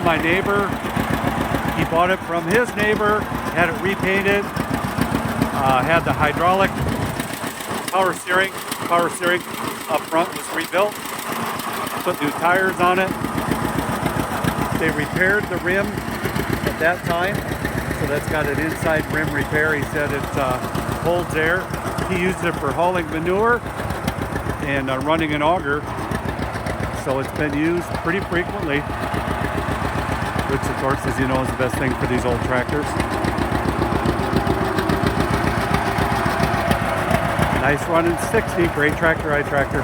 my neighbor. He bought it from his neighbor, had it repainted, had the hydraulic power steering up front was rebuilt, put new tires on it. They repaired the rim at that time, so that's got an inside rim repair. He said it holds air. He used it for hauling manure and running an auger, so it's been used pretty frequently, which of course, as you know, is the best thing for these old tractors. Nice running 60, great tractor, tractor.